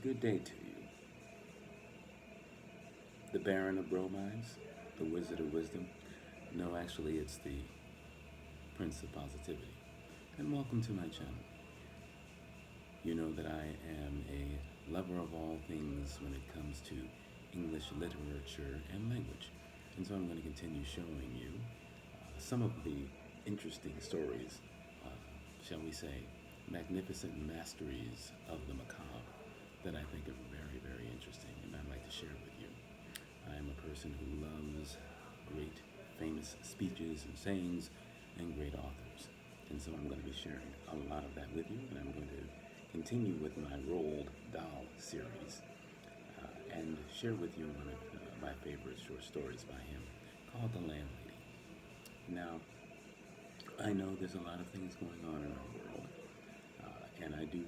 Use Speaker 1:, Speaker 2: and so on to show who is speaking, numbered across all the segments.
Speaker 1: Good day to you, the Baron of Bromides, the Wizard of Wisdom. No, actually, it's the Prince of Positivity. And welcome to my channel. You know that I am a lover of all things when it comes to English literature and language. And so I'm going to continue showing you some of the interesting stories, uh, shall we say, magnificent masteries of the macabre that I think are very, very interesting and I'd like to share with you. I am a person who loves great, famous speeches and sayings and great authors. And so I'm going to be sharing a lot of that with you, and I'm going to continue with my Roald Dahl series and share with you one of my favorite short stories by him called The Landlady. Now, I know there's a lot of things going on in our world, and I do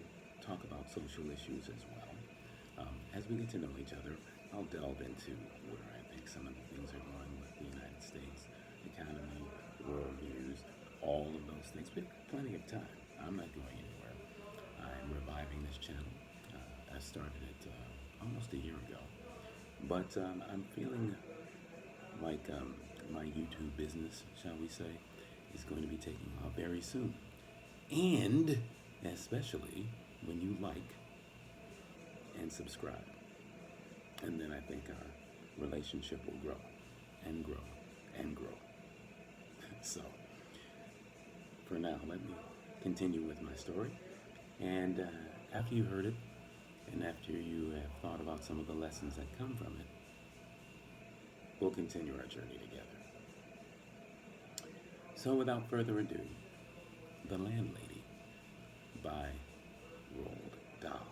Speaker 1: talk about social issues as well. As we get to know each other, I'll delve into where I think some of the things are going with the United States economy, world news, all of those things. We have plenty of time. I'm not going anywhere. I'm reviving this channel. I started it almost a year ago. But I'm feeling like my YouTube business, shall we say, is going to be taking off very soon. And especially when you like and subscribe. And then I think our relationship will grow and grow and grow. So, for now, let me continue with my story. And after you heard it, and after you have thought about some of the lessons that come from it, we'll continue our journey together. So, without further ado, The Landlady by Roald Dahl.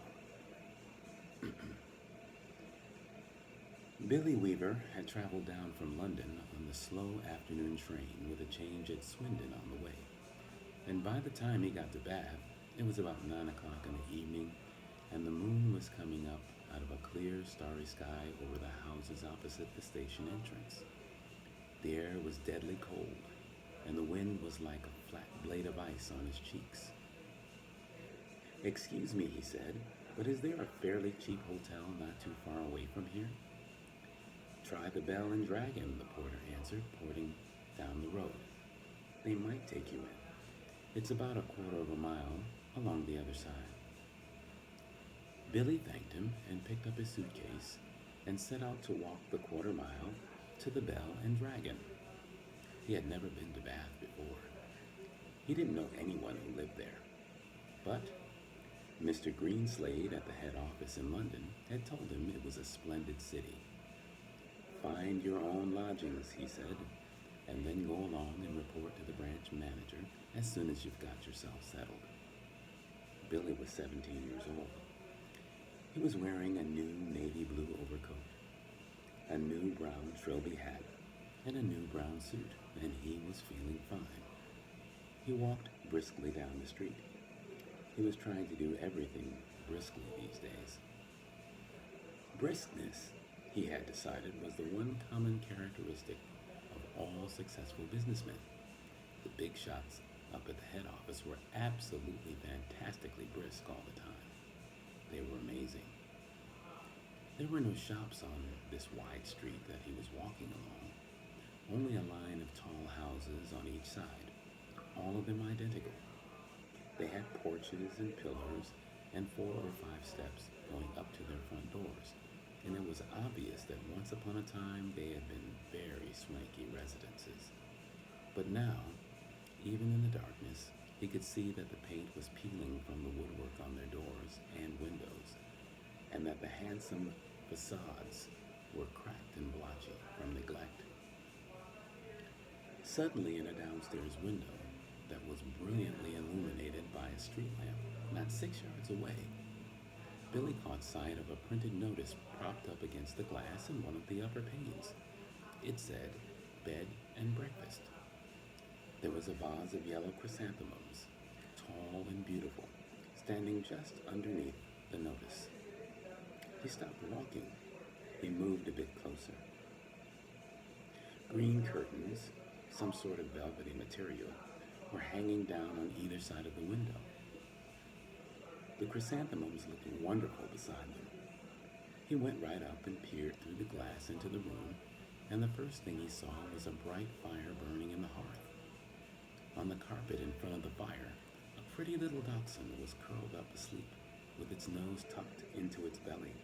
Speaker 1: Billy Weaver had traveled down from London on the slow afternoon train with a change at Swindon on the way. And by the time he got to Bath, it was about 9 o'clock in the evening, and the moon was coming up out of a clear, starry sky over the houses opposite the station entrance. The air was deadly cold, and the wind was like a flat blade of ice on his cheeks. "Excuse me," he said, "but is there a fairly cheap hotel not too far away from here?" "Try the Bell and Dragon," the porter answered, pointing down the road. "They might take you in. It's about a quarter of a mile along the other side." Billy thanked him and picked up his suitcase and set out to walk the quarter mile to the Bell and Dragon. He had never been to Bath before. He didn't know anyone who lived there. But Mr. Greenslade at the head office in London had told him it was a splendid city. "Find your own lodgings," he said, "and then go along and report to the branch manager as soon as you've got yourself settled." Billy was 17 years old. He was wearing a new navy blue overcoat, a new brown trilby hat, and a new brown suit, and he was feeling fine. He walked briskly down the street. He was trying to do everything briskly these days. Briskness, he had decided, was the one common characteristic of all successful businessmen. The big shots up at the head office were absolutely fantastically brisk all the time. They were amazing. There were no shops on this wide street that he was walking along, only a line of tall houses on each side, all of them identical. They had porches and pillars and 4 or 5 steps going up to their front doors, and it was obvious that once upon a time they had been very swanky residences. But now, even in the darkness, he could see that the paint was peeling from the woodwork on their doors and windows, and that the handsome facades were cracked and blotchy from neglect. Suddenly, in a downstairs window that was brilliantly illuminated by a street lamp not 6 yards away, Billy caught sight of a printed notice propped up against the glass in one of the upper panes. It said, "Bed and breakfast." There was a vase of yellow chrysanthemums, tall and beautiful, standing just underneath the notice. He stopped walking. He moved a bit closer. Green curtains, some sort of velvety material, were hanging down on either side of the window. The chrysanthemums looked wonderful beside them. He went right up and peered through the glass into the room, and the first thing he saw was a bright fire burning in the hearth. On the carpet in front of the fire, a pretty little dachshund was curled up asleep, with its nose tucked into its belly.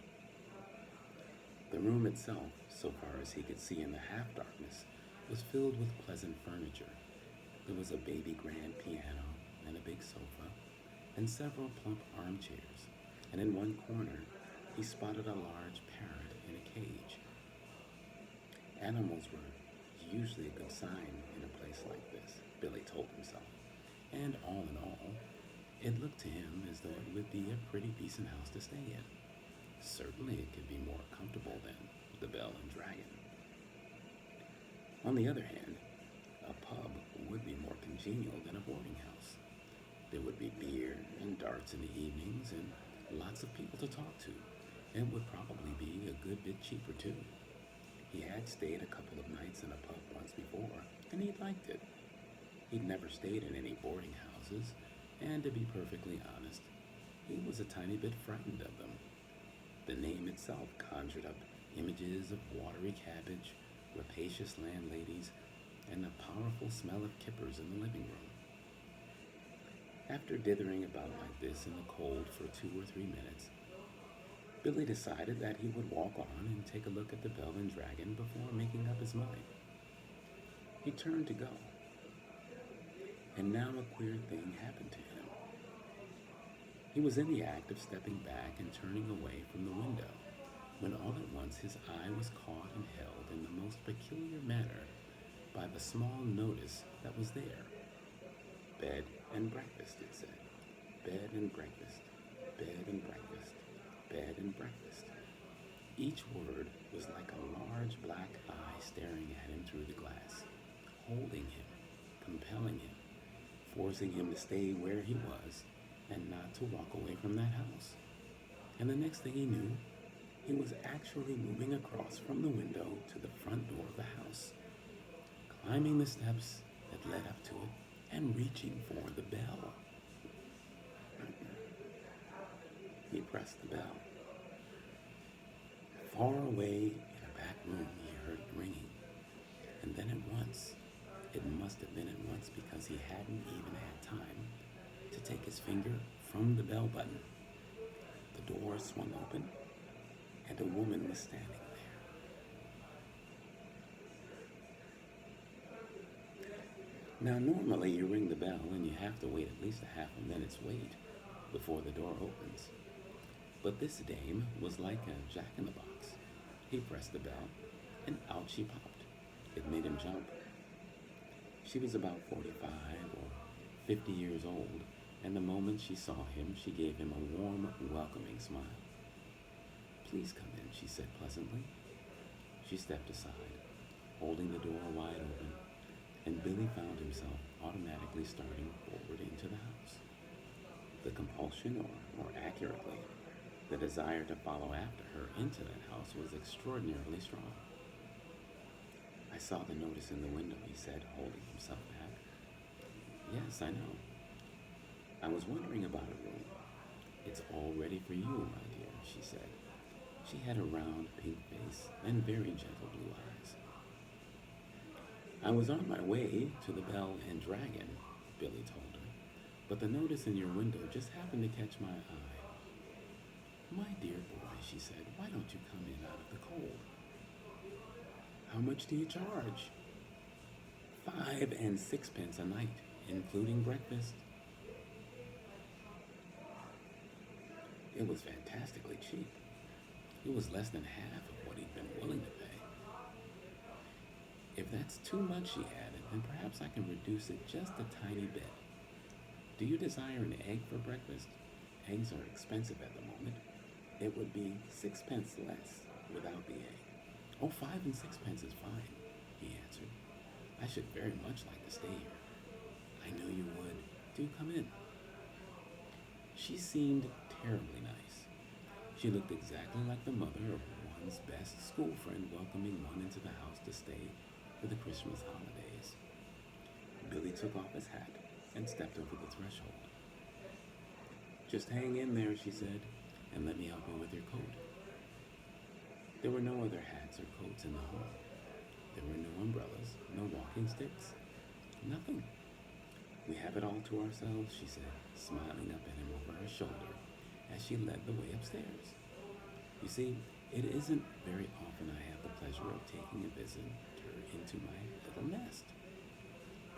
Speaker 1: The room itself, so far as he could see in the half-darkness, was filled with pleasant furniture. There was a baby grand piano and a big sofa, and several plump armchairs, and in one corner he spotted a large parrot in a cage. Animals were usually a good sign in a place like this, Billy told himself, and all in all, it looked to him as though it would be a pretty decent house to stay in. Certainly it could be more comfortable than the Bell and Dragon. On the other hand, a pub would be more congenial than a boarding house. There would be beer and darts in the evenings and lots of people to talk to. It would probably be a good bit cheaper too. He had stayed a couple of nights in a pub once before, and he liked it. He'd never stayed in any boarding houses, and to be perfectly honest, he was a tiny bit frightened of them. The name itself conjured up images of watery cabbage, rapacious landladies, and the powerful smell of kippers in the living room. After dithering about like this in the cold for 2 or 3 minutes, Billy decided that he would walk on and take a look at the Bell and Dragon before making up his mind. He turned to go, and now a queer thing happened to him. He was in the act of stepping back and turning away from the window, when all at once his eye was caught and held in the most peculiar manner by the small notice that was there. Bed and breakfast, it said. Bed and breakfast, bed and breakfast, bed and breakfast. Each word was like a large black eye staring at him through the glass, holding him, compelling him, forcing him to stay where he was and not to walk away from that house. And the next thing he knew, he was actually moving across from the window to the front door of the house, climbing the steps that led up to it and reaching for the bell. He pressed the bell. Far away in a back room, he heard it ringing. And then at once, it must have been at once because he hadn't even had time to take his finger from the bell button. The door swung open, and a woman was standing there. Now, normally you ring the bell and you have to wait at least a half a minute's wait before the door opens. But this dame was like a jack-in-the-box. He pressed the bell, and out she popped. It made him jump. She was about 45 or 50 years old, and the moment she saw him, she gave him a warm, welcoming smile. "Please come in," she said pleasantly. She stepped aside, holding the door wide open, and Billy found himself automatically starting forward into the house. The compulsion, or more accurately, the desire to follow after her into that house was extraordinarily strong. "I saw the notice in the window," he said, holding himself back. "Yes, I know. I was wondering about a room. It's all ready for you, my dear," she said. She had a round pink face and very gentle blue eyes. "I was on my way to the Bell and Dragon," Billy told her, "but the notice in your window just happened to catch my eye." "My dear boy," she said, "why don't you come in out of the cold?" "How much do you charge?" 5 and 6 a night, including breakfast." It was fantastically cheap. It was less than half of what he'd been willing to pay. "If that's too much," she added, "then perhaps I can reduce it just a tiny bit. Do you desire an egg for breakfast? Eggs are expensive at the moment. It would be 6 less without the egg." "Oh, 5 and 6 is fine," he answered. "I should very much like to stay here." "I knew you would. Do come in." She seemed terribly nice. She looked exactly like the mother of one's best school friend welcoming one into the house to stay for the Christmas holidays. Billy took off his hat and stepped over the threshold. Just hang in there, she said, and let me help you with your coat. There were no other hats or coats in the hall. There were no umbrellas, no walking sticks, nothing. We have it all to ourselves, she said, smiling up at him over her shoulder as she led the way upstairs. You see, it isn't very often I have the pleasure of taking a visitor into my little nest.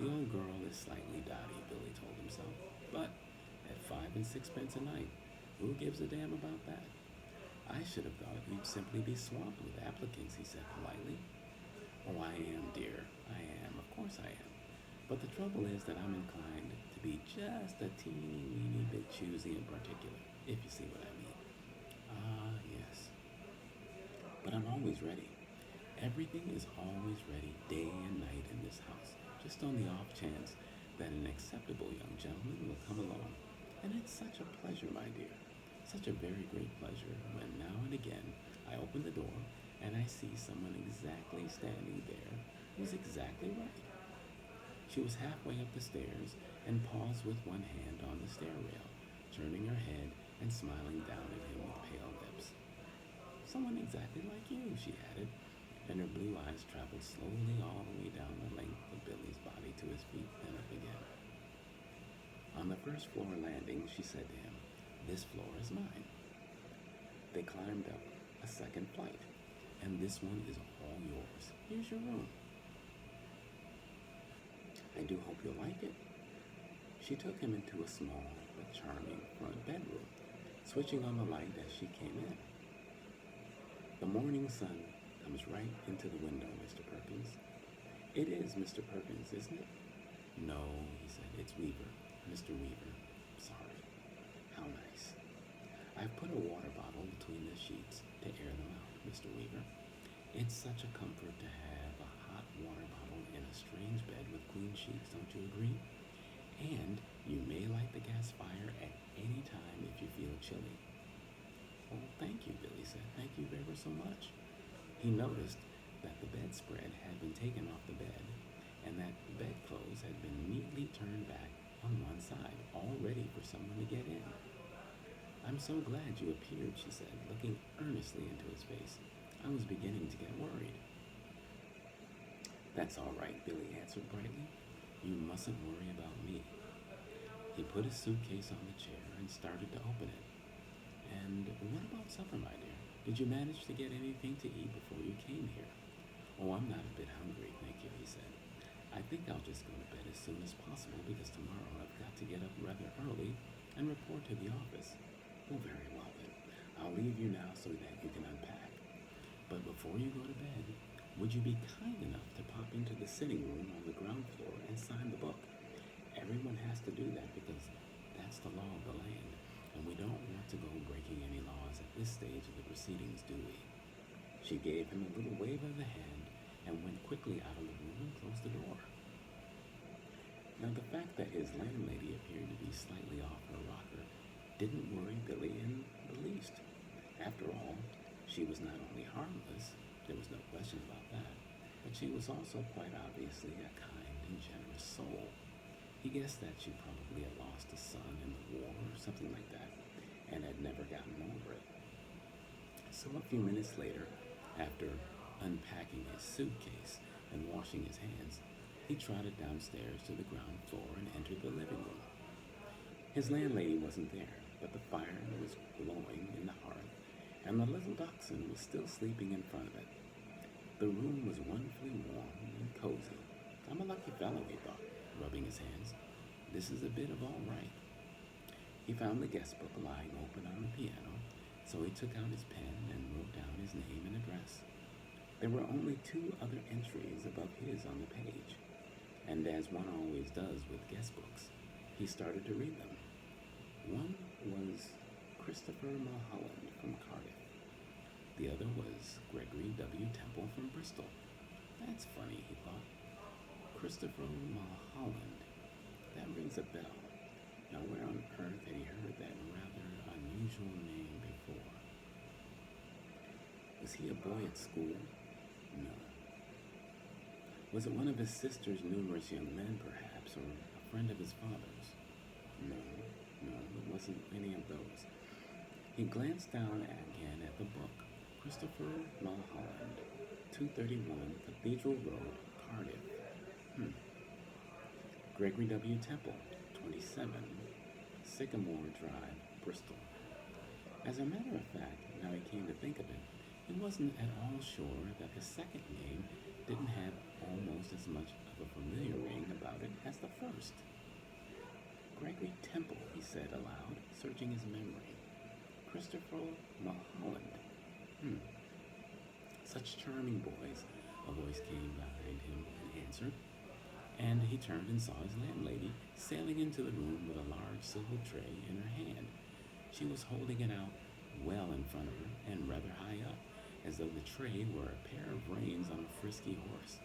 Speaker 1: The old girl is slightly dotty, Billy told himself, but at 5 and 6 pence a night, who gives a damn about that? I should have thought you'd simply be swamped with applicants, he said politely. Oh, I am, dear. I am. Of course I am. But the trouble is that I'm inclined to be just a teeny weeny bit choosy in particular, if you see what I mean. Ah, yes. But I'm always ready. Everything is always ready day and night in this house, just on the off chance that an acceptable young gentleman will come along. And it's such a pleasure, my dear, such a very great pleasure when now and again I open the door and I see someone exactly standing there who's exactly right. She was halfway up the stairs and paused with one hand on the stair rail, turning her head and smiling down at him with pale lips. Someone exactly like you, she added, and her blue eyes traveled slowly all the way down the length of Billy's body to his feet, then up again. On the first floor landing, she said to him, "This floor is mine." They climbed up a second flight, and "This one is all yours. Here's your room. I do hope you'll like it." She took him into a small but charming front bedroom, switching on the light as she came in. "The morning sun comes right into the window, Mr. Perkins." "It is Mr. Perkins, isn't it?" "No," he said, "it's Weaver, Mr. Weaver. Sorry." "How nice. I've put a water bottle between the sheets to air them out, Mr. Weaver. It's such a comfort to have a hot water bottle in a strange bed with clean sheets, don't you agree? And you may light the gas fire at any time if you feel chilly." "Oh, thank you," Billy said. "Thank you ever so much." He noticed that the bedspread had been taken off the bed and that the bedclothes had been neatly turned back on one side, all ready for someone to get in. "I'm so glad you appeared," she said, looking earnestly into his face. "I was beginning to get worried." "That's all right," Billy answered brightly. "You mustn't worry about me." He put his suitcase on the chair and started to open it. "And what about supper, my dear? Did you manage to get anything to eat before you came here?" "Oh, I'm not a bit hungry, thank you," he said. "I think I'll just go to bed as soon as possible because tomorrow I've got to get up rather early and report to the office." "Oh, very well then. I'll leave you now so that you can unpack. But before you go to bed, would you be kind enough to pop into the sitting room on the ground floor and sign the book? Everyone has to do that because that's the law of the land, and we don't want to go breaking any laws at this stage of the proceedings, do we?" She gave him a little wave of the hand and went quickly out of the room and closed the door. Now, the fact that his landlady appeared to be slightly off her rocker didn't worry Billy in the least. After all, she was not only harmless, there was no question about that, but she was also quite obviously a kind and generous soul. He guessed that she probably had lost a son in the war or something like that, and had never gotten over it. So a few minutes later, after unpacking his suitcase and washing his hands, he trotted downstairs to the ground floor and entered the living room. His landlady wasn't there, but the fire was glowing in the hearth, and the little dachshund was still sleeping in front of it. The room was wonderfully warm and cozy. "I'm a lucky fellow," he thought, rubbing his hands. "This is a bit of all right." He found the guest book lying open on the piano, so he took out his pen and wrote down his name and address. There were only 2 other entries above his on the page, and as one always does with guest books, he started to read them. One was Christopher Mulholland from Cardiff. The other was Gregory W. Temple from Bristol. "That's funny," he thought. Christopher Mulholland. That rings a bell. Now, where on earth had he heard that rather unusual name before? Was he a boy at school? No. Was it one of his sister's numerous young men, perhaps, or a friend of his father's? No, No, it wasn't any of those. He glanced down again at the book. Christopher Mulholland, 231 Cathedral Road, Cardiff. Hmm. Gregory W. Temple, 27 Sycamore Drive, Bristol. As a matter of fact, now he came to think of it, he wasn't at all sure that the second name didn't have almost as much of a familiar ring about it as the first. Gregory Temple, he said aloud, searching his memory. Christopher Mulholland. Such charming boys, a voice came behind him and answered, and he turned and saw his landlady sailing into the room with a large silver tray in her hand. She was holding it out well in front of her and rather high up, as though the tray were a pair of reins on a frisky horse.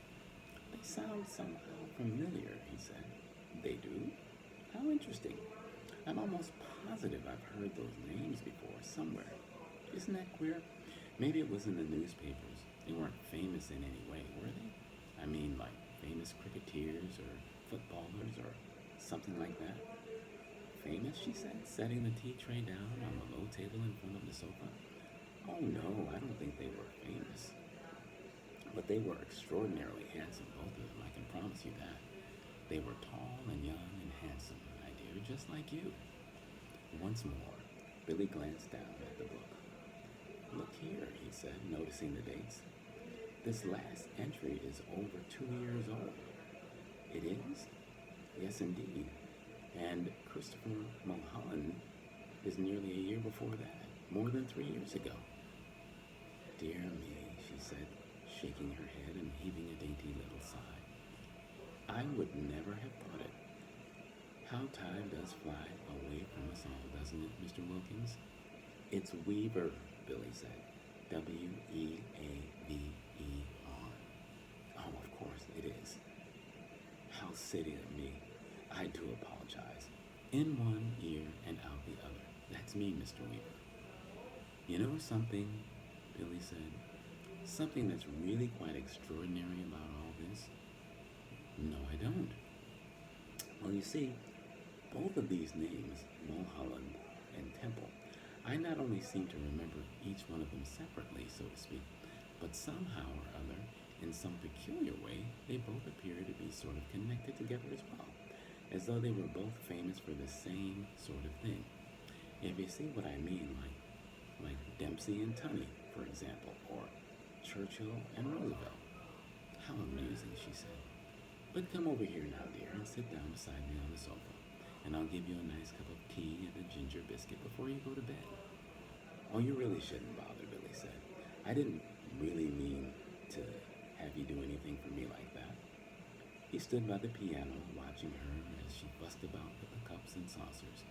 Speaker 1: They sound somehow familiar, he said. They do? How interesting. I'm almost positive I've heard those names before somewhere. Isn't that queer? Maybe it was in the newspapers. They weren't famous in any way, were they? I mean, like famous cricketers or footballers or something like that. Famous, she said, setting the tea tray down on the low table in front of the sofa. Oh no, I don't think they were famous. But they were extraordinarily handsome, both of them, I can promise you that. They were tall and young and handsome, my dear, just like you. Once more, Billy glanced down at the book. Look here, he said, noticing the dates. This last entry is over 2 years old. It is? Yes, indeed. And Christopher Mulholland is nearly a year before that, more than 3 years ago. Dear me, she said, shaking her head and heaving a dainty little sigh. I would never have thought it. How time does fly away from us all, doesn't it, Mr. Wilkins? It's Weaver, Billy said. W-E-A-V-E-R. Oh, of course, it is. How silly of me. I do apologize. In one ear and out the other. That's me, Mr. Weaver. You know something, Billy said. Something that's really quite extraordinary about all this? No, I don't. Well, you see, both of these names, Mulholland and Temple, I not only seem to remember each one of them separately, so to speak, but somehow or other, in some peculiar way, they both appear to be sort of connected together as well, as though they were both famous for the same sort of thing. If you see what I mean, like Dempsey and Tunney, for example, or Churchill and Roosevelt. How amusing, she said. But come over here now, dear, and sit down beside me on the sofa, and I'll give you a nice cup of tea and a ginger biscuit before you go to bed. Oh, you really shouldn't bother, Billy said. I didn't really mean to have you do anything for me like that. He stood by the piano, watching her as she fussed about with the cups and saucers.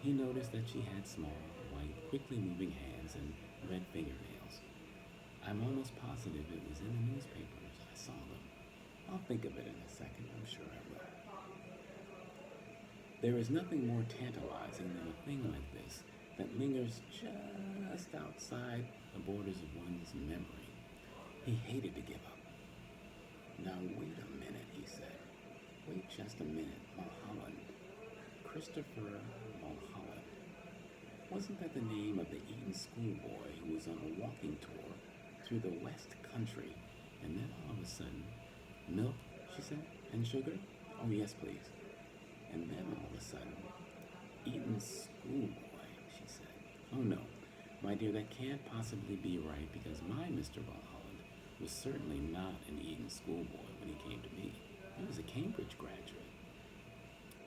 Speaker 1: He noticed that she had small, white, quickly moving hands and red fingernails. I'm almost positive it was in the newspapers. I saw them. I'll think of it in a second. I'm sure I will. There is nothing more tantalizing than a thing like this that lingers just outside the borders of one's memory. He hated to give up. Now, wait a minute, he said. Wait just a minute. Mulholland. Christopher Mulholland. Wasn't that the name of the Eton schoolboy who was on a walking tour through the West Country, and then all of a sudden, milk, she said, and sugar? Oh, yes, please. And then all of a sudden, Eton schoolboy, she said. Oh, no, my dear, that can't possibly be right, because my Mr. Mulholland was certainly not an Eton schoolboy when he came to me. He was a Cambridge graduate.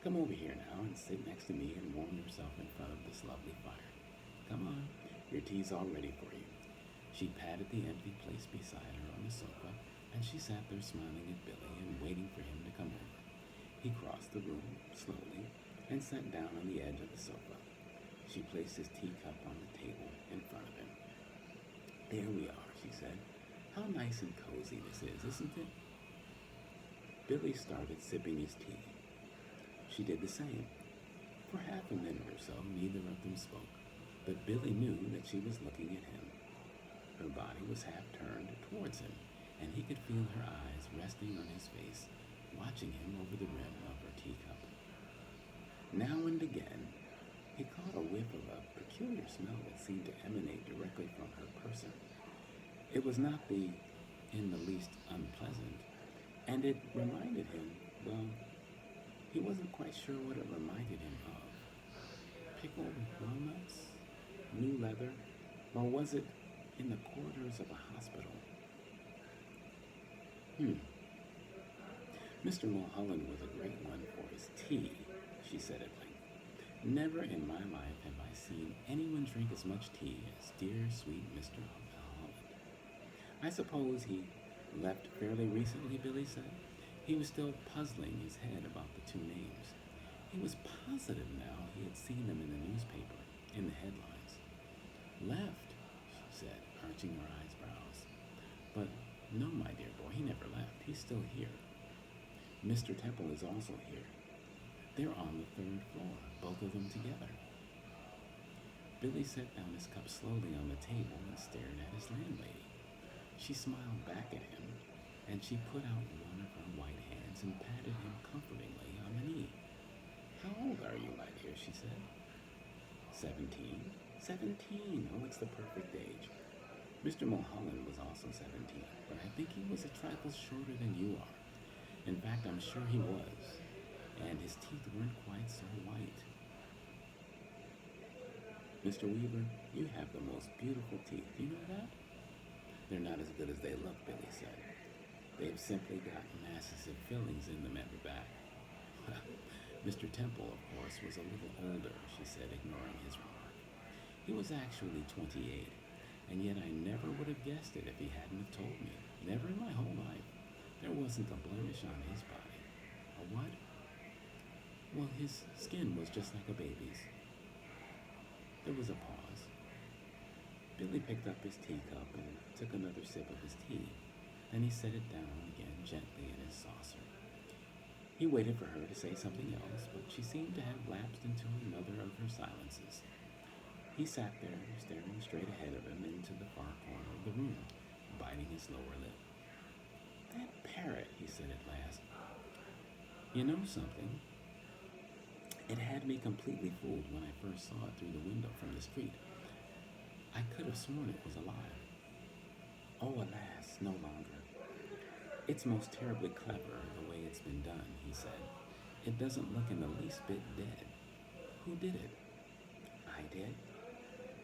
Speaker 1: Come over here now and sit next to me and warm yourself in front of this lovely fire. Come on, your tea's all ready for you. She patted the empty place beside her on the sofa, and she sat there smiling at Billy and waiting for him to come over. He crossed the room slowly and sat down on the edge of the sofa. She placed his teacup on the table in front of him. There we are, she said. How nice and cozy this is, isn't it? Billy started sipping his tea. She did the same. For half a minute or so, neither of them spoke, but Billy knew that she was looking at him. Her body was half turned towards him, and he could feel her eyes resting on his face, watching him over the rim of her teacup. Now and again, He caught a whiff of a peculiar smell that seemed to emanate directly from her person. It was not the in the least unpleasant, and it reminded him, well, he wasn't quite sure what it reminded him of. Pickled walnuts? New leather? Or was it in the corridors of a hospital? Mr. Mulholland was a great one for his tea, she said at length. Never in my life have I seen anyone drink as much tea as dear, sweet Mr. Mulholland. I suppose he left fairly recently, Billy said. He was still puzzling his head about the two names. He was positive now he had seen them in the newspaper, in the headlines. Left, she said, arching her eyebrows. But no, my dear boy, he never left. He's still here. Mr. Temple is also here. They're on the third floor, both of them together. Billy set down his cup slowly on the table and stared at his landlady. She smiled back at him, and she put out one of her white hands and patted him comfortingly on the knee. How old are you, my dear? She said. 17. 17. Oh, it's the perfect age. Mr. Mulholland was also 17, but I think he was a trifle shorter than you are. In fact, I'm sure he was, and his teeth weren't quite so white. Mr. Weaver, you have the most beautiful teeth. Do you know that? They're not as good as they look, Billy said. They've simply got masses of fillings in them at the back. Well, Mr. Temple, of course, was a little older, she said, ignoring his remark. He was actually 28, and yet I never would have guessed it if he hadn't have told me. Never in my whole life. There wasn't a blemish on his body. A what? Well, his skin was just like a baby's. There was a pause. Billy picked up his teacup and took another sip of his tea. Then he set it down again gently in his saucer. He waited for her to say something else, but she seemed to have lapsed into another of her silences. He sat there, staring straight ahead of him into the far corner of the room, biting his lower lip. That parrot, he said at last. You know something? It had me completely fooled when I first saw it through the window from the street. I could have sworn it was alive. Oh, alas, no longer. It's most terribly clever the way it's been done, he said. It doesn't look in the least bit dead. Who did it? I did.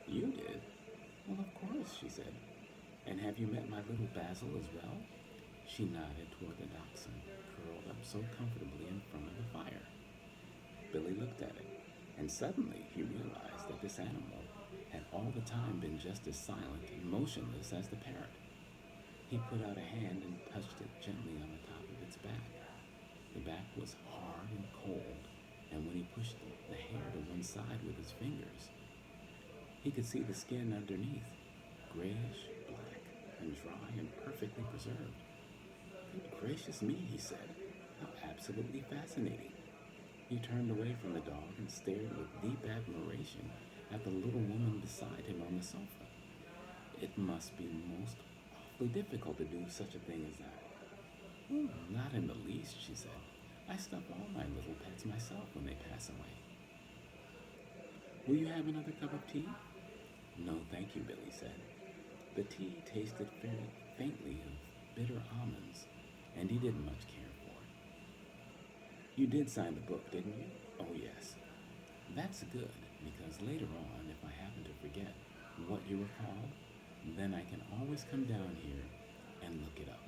Speaker 1: You did? Well, of course, she said. And have you met my little Basil as well? She nodded toward the dachshund, curled up so comfortably in front of the fire. Billy looked at it, and suddenly he realized that this animal had all the time been just as silent and motionless as the parrot. He put out a hand and touched it gently on the top of its back. The back was hard and cold, and when he pushed the hair to one side with his fingers, he could see the skin underneath, grayish, black, and dry and perfectly preserved. Good gracious me, he said. How absolutely fascinating. He turned away from the dog and stared with deep admiration at the little woman beside him on the sofa. It must be most awfully difficult to do such a thing as that. Oh, not in the least, she said. I stuff all my little pets myself when they pass away. Will you have another cup of tea? No, thank you, Billy said. The tea tasted very faintly of bitter almonds, and he didn't much care for it. You did sign the book, didn't you? Oh, yes. That's good, because later on, if I happen to forget what you were called, then I can always come down here and look it up.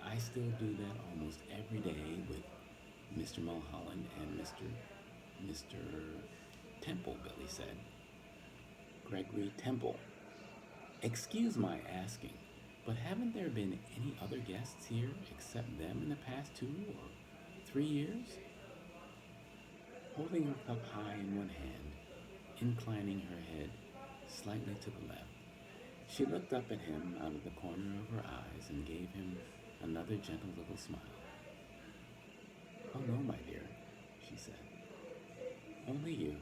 Speaker 1: I still do that almost every day with Mr. Mulholland and Mr. Temple, Billy said. Gregory Temple. Excuse my asking, but haven't there been any other guests here except them in the past 2 or 3 years? Holding her cup high in one hand, inclining her head slightly to the left, she looked up at him out of the corner of her eyes and gave him another gentle little smile. Oh no, my dear, she said. Only you.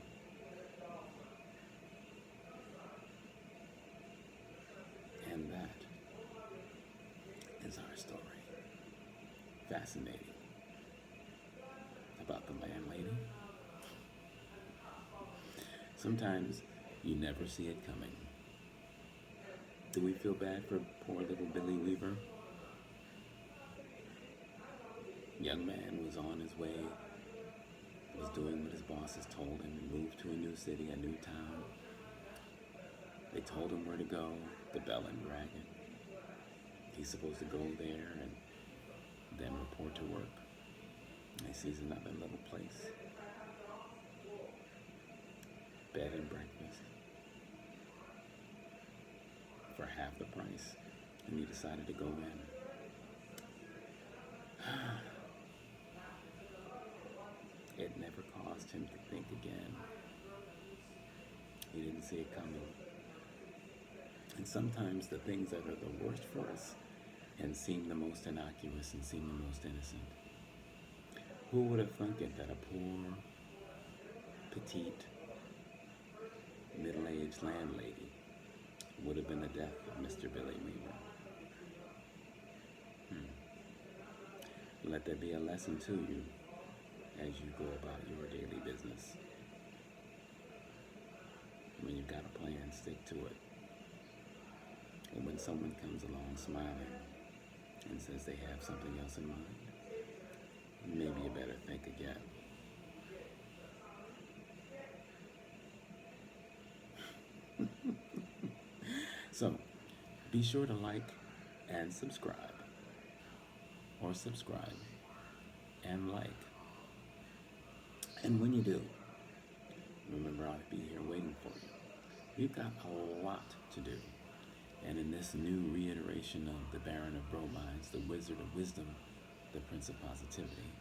Speaker 1: And that is our story. Fascinating. About the landlady. Sometimes you never see it coming. Do we feel bad for poor little Billy Weaver? Young man was on his way, was doing what his bosses told him, moved to a new city, a new town. They told him where to go, the Bell and Dragon. He's supposed to go there and then report to work. And he sees another little place, bed and breakfast, for half the price. And he decided to go in. It never caused him to think again. He didn't see it coming. And sometimes the things that are the worst for us and seem the most innocuous and seem the most innocent. Who would have thunk it that a poor, petite, middle-aged landlady would have been the death of Mr. Billy Weaver? Let that be a lesson to you as you go about your daily business. When you've got a plan, stick to it. And when someone comes along smiling and says they have something else in mind, maybe you better think again. So, be sure to like and subscribe, or subscribe and like. And when you do, remember I'll be here waiting for you. We've got a lot to do. And in this new reiteration of the Baron of Bromides, the Wizard of Wisdom, the Prince of Positivity,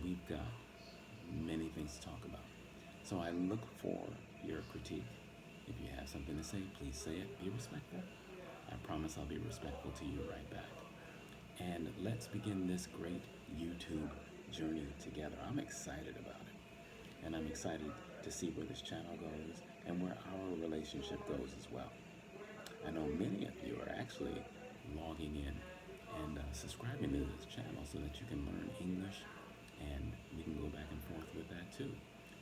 Speaker 1: we've got many things to talk about. So I look for your critique. If you have something to say, please say it. Be respectful. I promise I'll be respectful to you right back. And let's begin this great YouTube journey together. I'm excited about it. And I'm excited to see where this channel goes and where our relationship goes as well. I know many of you are actually logging in and subscribing to this channel so that you can learn English, and we can go back and forth with that too,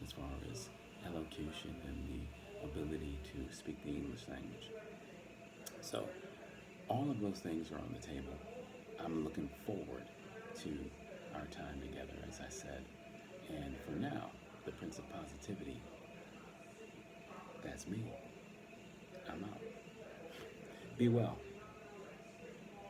Speaker 1: as far as elocution and the ability to speak the English language. So all of those things are on the table. I'm looking forward to our time together, as I said. And for now, the Prince of Positivity, that's me. I'm out. Be well.